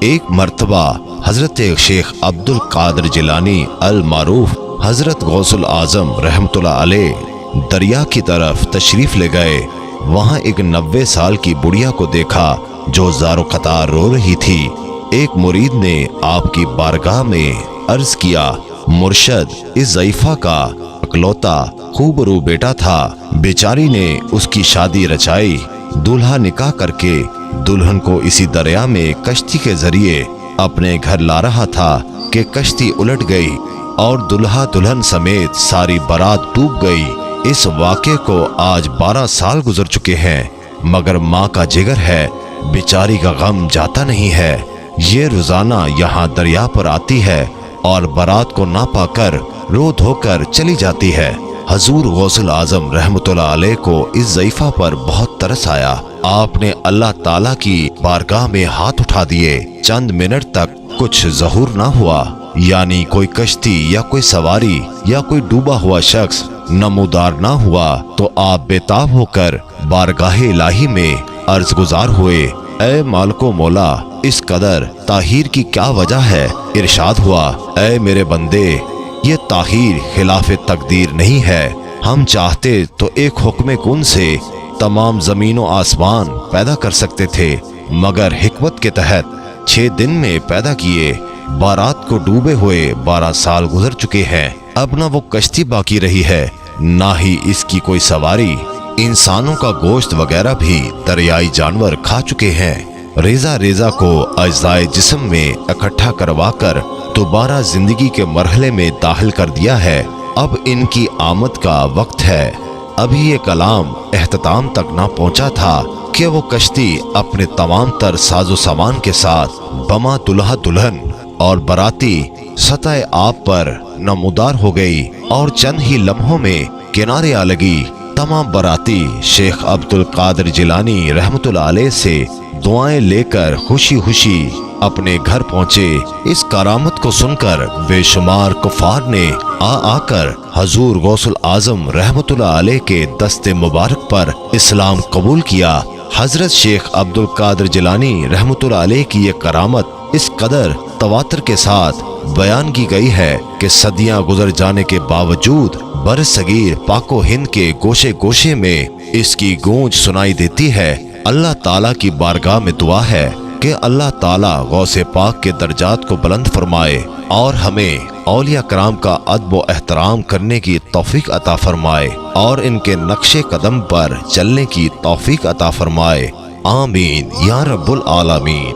ایک مرتبہ حضرت شیخ عبدل قادر جیلانی المعروف حضرت غوث العظم رحمۃ اللہ علیہ دریا کی طرف تشریف لے گئے۔ وہاں ایک 90 سال کی بڑھیا کو دیکھا جو زار و قطار رو رہی تھی۔ ایک مرید نے آپ کی بارگاہ میں عرض کیا، مرشد، اس ضعیفہ کا اکلوتا خوبرو بیٹا تھا، بیچاری نے اس کی شادی رچائی، دولہا نکاح کر کے دلہن کو اسی دریا میں کشتی کے ذریعے اپنے گھر لا رہا تھا کہ کشتی الٹ گئی اور دلہا دلہن سمیت ساری بارات ڈوب گئی۔ اس واقعے کو آج 12 سال گزر چکے ہیں، مگر ماں کا جگر ہے، بیچاری کا غم جاتا نہیں ہے۔ یہ روزانہ یہاں دریا پر آتی ہے اور بارات کو نہ پا کر رو دھو کر چلی جاتی ہے۔ حضور غوث العظم رحمۃ اللہ علیہ کو اس ضعیفہ پر بہت ترس آیا۔ آپ نے اللہ تعالیٰ کی بارگاہ میں ہاتھ اٹھا دیے۔ چند منٹ تک کچھ ظہور نہ ہوا، یعنی کوئی کشتی یا کوئی سواری یا کوئی ڈوبا ہوا شخص نمودار نہ ہوا تو آپ بےتاب ہو کر بارگاہ الہی میں عرض گزار ہوئے، اے مالک و مولا، اس قدر تاخیر کی کیا وجہ ہے؟ ارشاد ہوا، اے میرے بندے، یہ تاخیر خلاف تقدیر نہیں ہے۔ ہم چاہتے تو ایک حکم کن سے تمام زمین و آسمان پیدا کر سکتے تھے، مگر حکمت کے تحت 6 دن میں پیدا کیے۔ بارات کو ڈوبے ہوئے 12 سال گزر چکے ہیں، اب نہ وہ کشتی باقی رہی ہے نہ ہی اس کی کوئی سواری۔ انسانوں کا گوشت وغیرہ بھی دریائی جانور کھا چکے ہیں۔ ریزہ ریزہ کو اجزائے جسم میں اکٹھا کروا کر دوبارہ زندگی کے مرحلے میں داخل کر دیا ہے۔ اب ان کی آمد کا وقت ہے۔ ابھی یہ کلام اختتام تک نہ پہنچا تھا کہ وہ کشتی اپنے تمام تر ساز و سامان کے ساتھ بما دلہا دلہن اور باراتی سطح آب پر نمودار ہو گئی اور چند ہی لمحوں میں کنارے آ لگی۔ تمام باراتی شیخ عبد القادر جیلانی رحمۃ اللہ علیہ سے دعائیں لے کر خوشی خوشی اپنے گھر پہنچے۔ اس کرامت کو سن کر بے شمار کفار نے آ کر حضور غوث العظم رحمۃ اللہ علیہ کے دست مبارک پر اسلام قبول کیا۔ حضرت شیخ عبد القادر جیلانی رحمۃ اللہ علیہ کی یہ کرامت اس قدر تواتر کے ساتھ بیان کی گئی ہے کہ صدیاں گزر جانے کے باوجود برصغیر پاک و ہند کے گوشے گوشے میں اس کی گونج سنائی دیتی ہے۔ اللہ تعالیٰ کی بارگاہ میں دعا ہے کہ اللہ تعالیٰ غوث پاک کے درجات کو بلند فرمائے اور ہمیں اولیاء کرام کا ادب و احترام کرنے کی توفیق عطا فرمائے اور ان کے نقش قدم پر چلنے کی توفیق عطا فرمائے۔ آمین یا رب العالمین۔